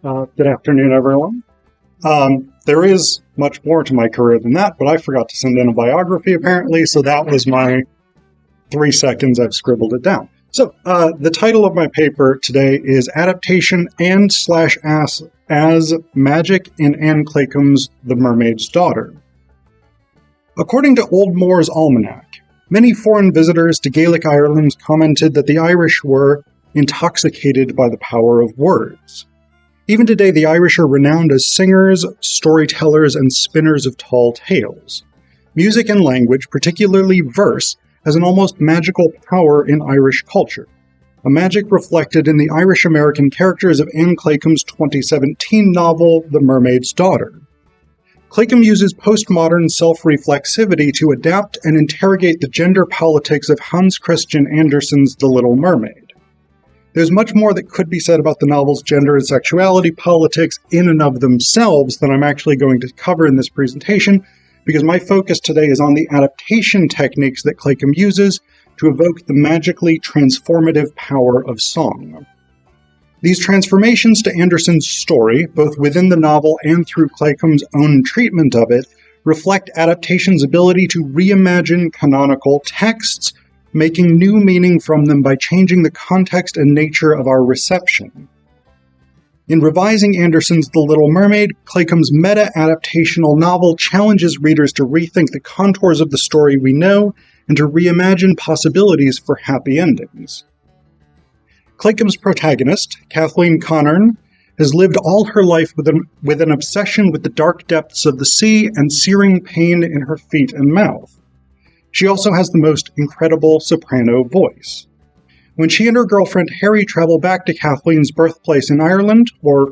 Good afternoon, everyone. There is much more to my career than that, but I forgot to send in a biography, apparently, so that was my 3 seconds. I've scribbled it down. So, the title of my paper today is Adaptation and / as Magic in Anne Claycomb's The Mermaid's Daughter. According to Old Moore's Almanac, many foreign visitors to Gaelic Ireland commented that the Irish were intoxicated by the power of words. Even today, the Irish are renowned as singers, storytellers, and spinners of tall tales. Music and language, particularly verse, has an almost magical power in Irish culture, a magic reflected in the Irish-American characters of Anne Claycomb's 2017 novel, The Mermaid's Daughter. Claycomb uses postmodern self-reflexivity to adapt and interrogate the gender politics of Hans Christian Andersen's The Little Mermaid. There's much more that could be said about the novel's gender and sexuality politics in and of themselves than I'm actually going to cover in this presentation, because my focus today is on the adaptation techniques that Claycomb uses to evoke the magically transformative power of song. These transformations to Andersen's story, both within the novel and through Claycomb's own treatment of it, reflect adaptation's ability to reimagine canonical texts, making new meaning from them by changing the context and nature of our reception. In revising Andersen's The Little Mermaid, Claycomb's meta-adaptational novel challenges readers to rethink the contours of the story we know and to reimagine possibilities for happy endings. Claycomb's protagonist, Kathleen Connern, has lived all her life with an obsession with the dark depths of the sea and searing pain in her feet and mouth. She also has the most incredible soprano voice. When she and her girlfriend Harry travel back to Kathleen's birthplace in Ireland, or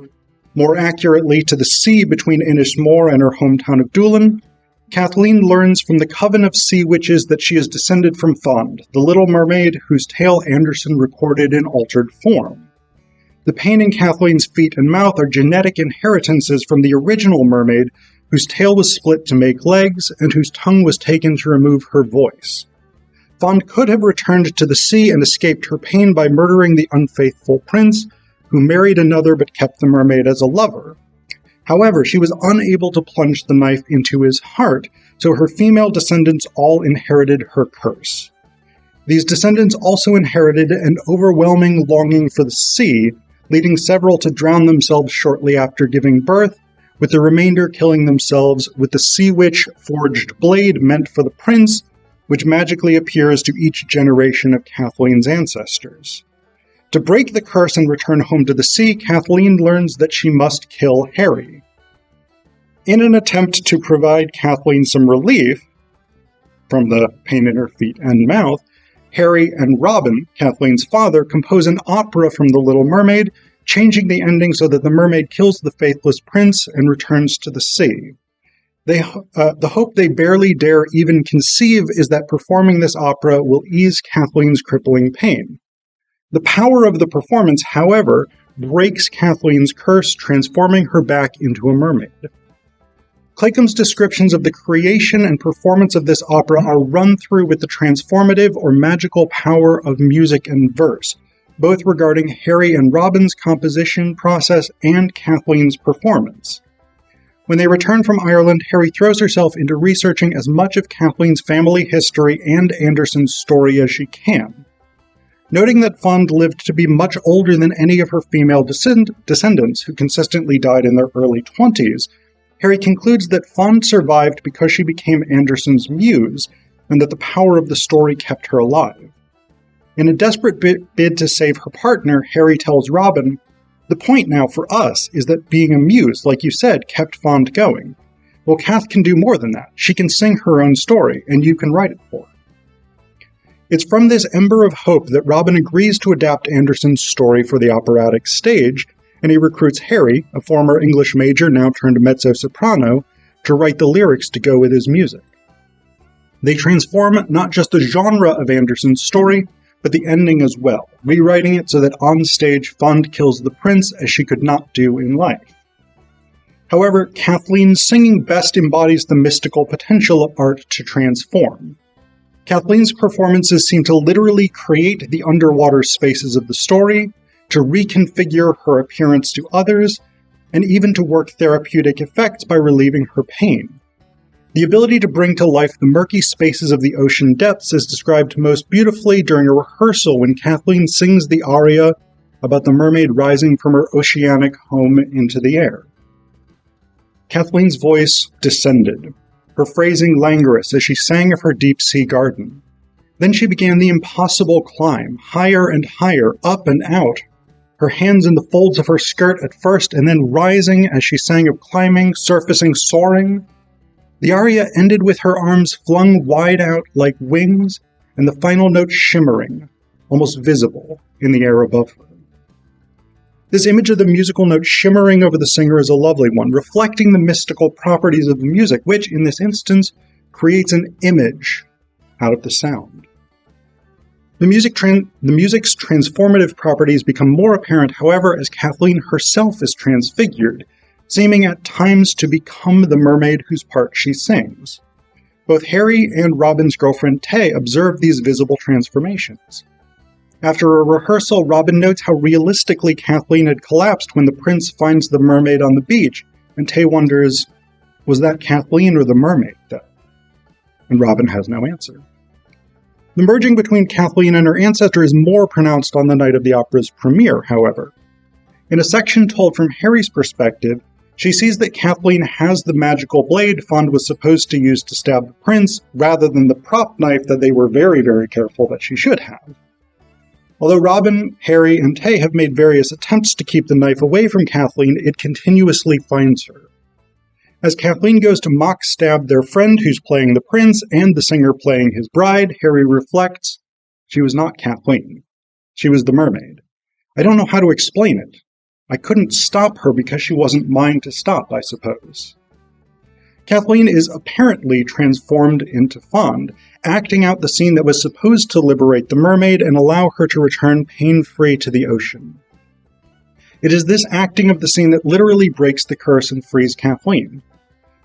more accurately to the sea between Innismore and her hometown of Doolin, Kathleen learns from the coven of sea witches that she is descended from Fond, the Little Mermaid whose tale Andersen recorded in altered form. The pain in Kathleen's feet and mouth are genetic inheritances from the original mermaid, whose tail was split to make legs, and whose tongue was taken to remove her voice. Fond could have returned to the sea and escaped her pain by murdering the unfaithful prince, who married another but kept the mermaid as a lover. However, she was unable to plunge the knife into his heart, so her female descendants all inherited her curse. These descendants also inherited an overwhelming longing for the sea, leading several to drown themselves shortly after giving birth, with the remainder killing themselves with the sea witch forged blade meant for the prince, which magically appears to each generation of Kathleen's ancestors. To break the curse and return home to the sea, Kathleen learns that she must kill Harry. In an attempt to provide Kathleen some relief from the pain in her feet and mouth, Harry and Robin, Kathleen's father, compose an opera from The Little Mermaid, changing the ending so that the mermaid kills the faithless prince and returns to the sea. The hope they barely dare even conceive is that performing this opera will ease Kathleen's crippling pain. The power of the performance, however, breaks Kathleen's curse, transforming her back into a mermaid. Claycomb's descriptions of the creation and performance of this opera are run through with the transformative or magical power of music and verse, both regarding Harry and Robin's composition process and Kathleen's performance. When they return from Ireland, Harry throws herself into researching as much of Kathleen's family history and Andersen's story as she can. Noting that Fond lived to be much older than any of her female descendants, who consistently died in their early 20s, Harry concludes that Fond survived because she became Andersen's muse, and that the power of the story kept her alive. In a desperate bid to save her partner, Harry tells Robin, "The point now for us is that being a muse, like you said, kept Fond going. Well, Kath can do more than that. She can sing her own story, and you can write it for her." It's from this ember of hope that Robin agrees to adapt Andersen's story for the operatic stage, and he recruits Harry, a former English major now turned mezzo-soprano, to write the lyrics to go with his music. They transform not just the genre of Andersen's story, but the ending as well, rewriting it so that on stage Fond kills the prince as she could not do in life. However, Kathleen's singing best embodies the mystical potential of art to transform. Kathleen's performances seem to literally create the underwater spaces of the story, to reconfigure her appearance to others, and even to work therapeutic effects by relieving her pain. The ability to bring to life the murky spaces of the ocean depths is described most beautifully during a rehearsal when Kathleen sings the aria about the mermaid rising from her oceanic home into the air. Kathleen's voice descended, her phrasing languorous as she sang of her deep-sea garden. Then she began the impossible climb, higher and higher, up and out, her hands in the folds of her skirt at first, and then rising as she sang of climbing, surfacing, soaring. The aria ended with her arms flung wide out like wings, and the final note shimmering, almost visible, in the air above her. This image of the musical note shimmering over the singer is a lovely one, reflecting the mystical properties of the music, which, in this instance, creates an image out of the sound. The music's transformative properties become more apparent, however, as Kathleen herself is transfigured, seeming at times to become the mermaid whose part she sings. Both Harry and Robin's girlfriend Tay observe these visible transformations. After a rehearsal, Robin notes how realistically Kathleen had collapsed when the prince finds the mermaid on the beach, and Tay wonders, was that Kathleen or the mermaid, though? And Robin has no answer. The merging between Kathleen and her ancestor is more pronounced on the night of the opera's premiere, however. In a section told from Harry's perspective, she sees that Kathleen has the magical blade Fond was supposed to use to stab the prince, rather than the prop knife that they were very, very careful that she should have. Although Robin, Harry, and Tay have made various attempts to keep the knife away from Kathleen, it continuously finds her. As Kathleen goes to mock-stab their friend who's playing the prince and the singer playing his bride, Harry reflects, she was not Kathleen. She was the mermaid. I don't know how to explain it. I couldn't stop her because she wasn't mine to stop, I suppose. Kathleen is apparently transformed into Fond, acting out the scene that was supposed to liberate the mermaid and allow her to return pain-free to the ocean. It is this acting of the scene that literally breaks the curse and frees Kathleen.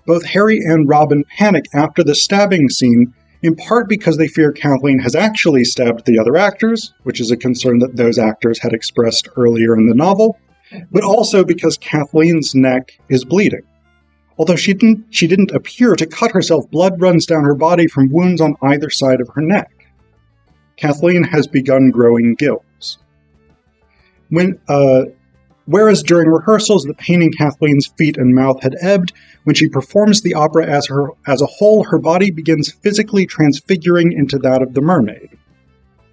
Both Harry and Robin panic after the stabbing scene, in part because they fear Kathleen has actually stabbed the other actors, which is a concern that those actors had expressed earlier in the novel, but also because Kathleen's neck is bleeding. Although she didn't appear to cut herself, blood runs down her body from wounds on either side of her neck. Kathleen has begun growing gills. Whereas during rehearsals the pain in Kathleen's feet and mouth had ebbed, when she performs the opera as a whole, her body begins physically transfiguring into that of the mermaid.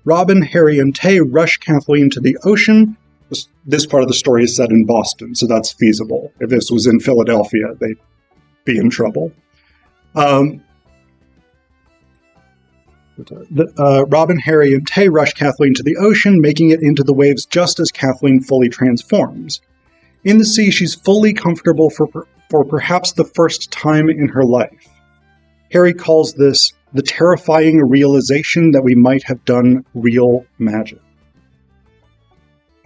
Robin, Harry, and Tay rush Kathleen to the ocean. This part of the story is set in Boston, so that's feasible. If this was in Philadelphia, they'd be in trouble. Robin, Harry, and Tay rush Kathleen to the ocean, making it into the waves just as Kathleen fully transforms. In the sea, she's fully comfortable for perhaps the first time in her life. Harry calls this the terrifying realization that we might have done real magic.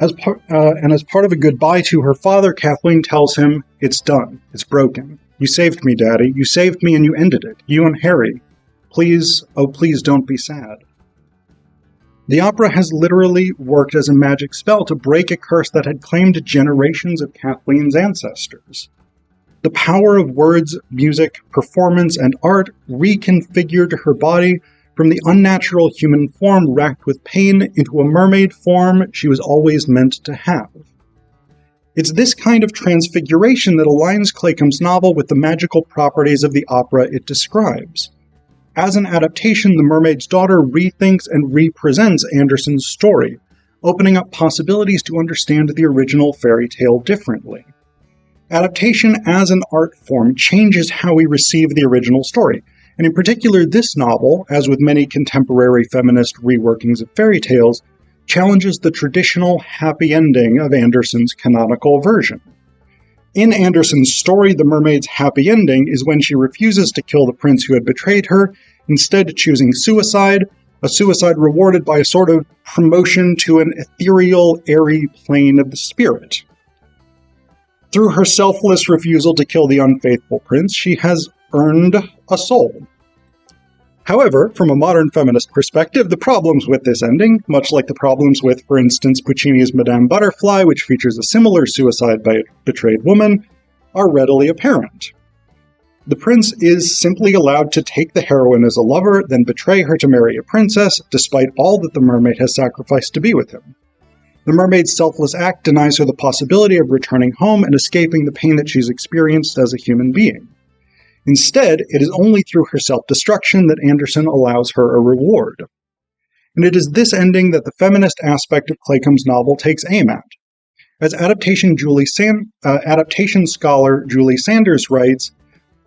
As part of a goodbye to her father, Kathleen tells him, "It's done. It's broken. You saved me, Daddy. You saved me and you ended it. You and Harry. Please, oh please don't be sad." The opera has literally worked as a magic spell to break a curse that had claimed generations of Kathleen's ancestors. The power of words, music, performance, and art reconfigured her body from the unnatural human form racked with pain into a mermaid form she was always meant to have. It's this kind of transfiguration that aligns Claycomb's novel with the magical properties of the opera it describes. As an adaptation, The Mermaid's Daughter rethinks and represents Andersen's story, opening up possibilities to understand the original fairy tale differently. Adaptation as an art form changes how we receive the original story, and in particular this novel, as with many contemporary feminist reworkings of fairy tales, challenges the traditional happy ending of Andersen's canonical version. In Andersen's story, the mermaid's happy ending is when she refuses to kill the prince who had betrayed her, instead choosing suicide, a suicide rewarded by a sort of promotion to an ethereal, airy plane of the spirit. Through her selfless refusal to kill the unfaithful prince, she has earned a soul. However, from a modern feminist perspective, the problems with this ending, much like the problems with, for instance, Puccini's Madame Butterfly, which features a similar suicide by a betrayed woman, are readily apparent. The prince is simply allowed to take the heroine as a lover, then betray her to marry a princess, despite all that the mermaid has sacrificed to be with him. The mermaid's selfless act denies her the possibility of returning home and escaping the pain that she's experienced as a human being. Instead, it is only through her self-destruction that Anderson allows her a reward. And it is this ending that the feminist aspect of Claycomb's novel takes aim at. As adaptation scholar Julie Sanders writes,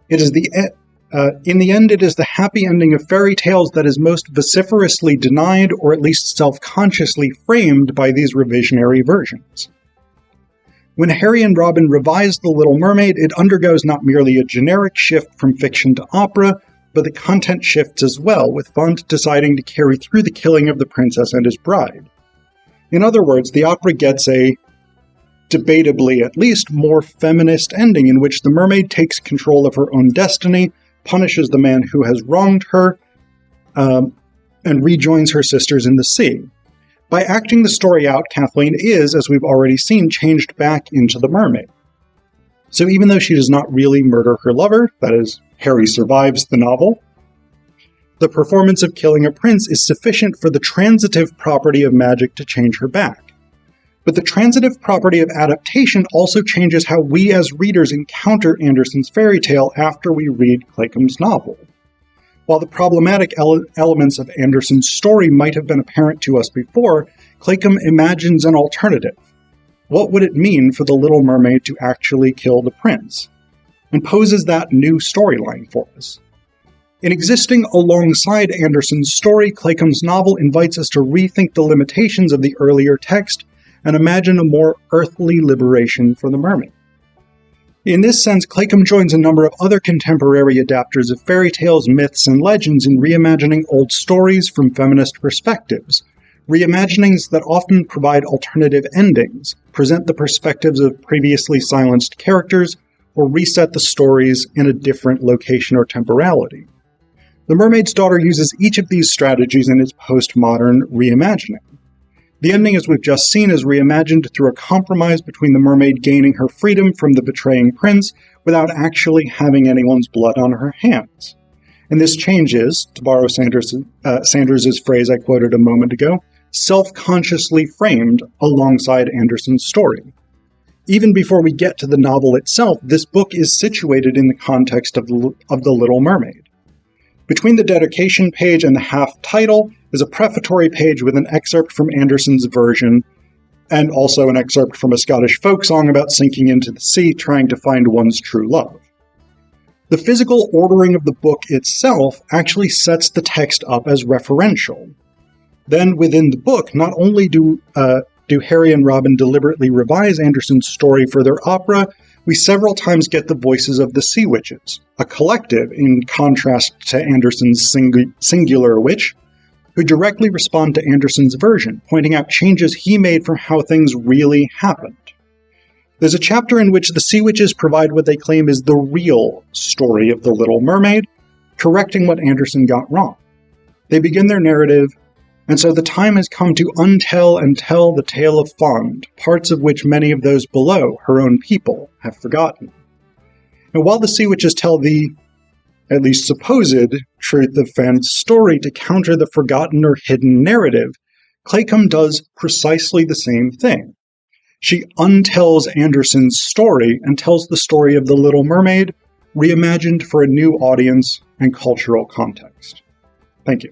in the end, it is the happy ending of fairy tales that is most vociferously denied, or at least self-consciously framed by these revisionary versions. When Harry and Robin revise The Little Mermaid, it undergoes not merely a generic shift from fiction to opera, but the content shifts as well, with Font deciding to carry through the killing of the princess and his bride. In other words, the opera gets a, debatably at least, more feminist ending in which the mermaid takes control of her own destiny, punishes the man who has wronged her, and rejoins her sisters in the sea. By acting the story out, Kathleen is, as we've already seen, changed back into the mermaid. So even though she does not really murder her lover, that is, Harry survives the novel, the performance of killing a prince is sufficient for the transitive property of magic to change her back. But the transitive property of adaptation also changes how we as readers encounter Anderson's fairy tale after we read Claycomb's novel. While the problematic elements of Anderson's story might have been apparent to us before, Claycomb imagines an alternative. What would it mean for the Little Mermaid to actually kill the prince? And poses that new storyline for us. In existing alongside Anderson's story, Claycomb's novel invites us to rethink the limitations of the earlier text and imagine a more earthly liberation for the mermaid. In this sense, Claycomb joins a number of other contemporary adapters of fairy tales, myths, and legends in reimagining old stories from feminist perspectives, reimaginings that often provide alternative endings, present the perspectives of previously silenced characters, or reset the stories in a different location or temporality. The Mermaid's Daughter uses each of these strategies in its postmodern reimagining. The ending, as we've just seen, is reimagined through a compromise between the mermaid gaining her freedom from the betraying prince without actually having anyone's blood on her hands. And this change is, to borrow Sanders's phrase I quoted a moment ago, self-consciously framed alongside Anderson's story. Even before we get to the novel itself, this book is situated in the context of The Little Mermaid. Between the dedication page and the half-title is a prefatory page with an excerpt from Anderson's version, and also an excerpt from a Scottish folk song about sinking into the sea, trying to find one's true love. The physical ordering of the book itself actually sets the text up as referential. Then within the book, not only do Harry and Robin deliberately revise Anderson's story for their opera, we several times get the voices of the Sea Witches, a collective in contrast to Anderson's singular witch, who directly respond to Anderson's version, pointing out changes he made from how things really happened. There's a chapter in which the Sea Witches provide what they claim is the real story of The Little Mermaid, correcting what Anderson got wrong. They begin their narrative, and so the time has come to untell and tell the tale of Fond, parts of which many of those below, her own people, have forgotten. And while the Sea Witches tell the, at least supposed, truth of Fond's story to counter the forgotten or hidden narrative, Claycomb does precisely the same thing. She untells Anderson's story and tells the story of The Little Mermaid, reimagined for a new audience and cultural context. Thank you.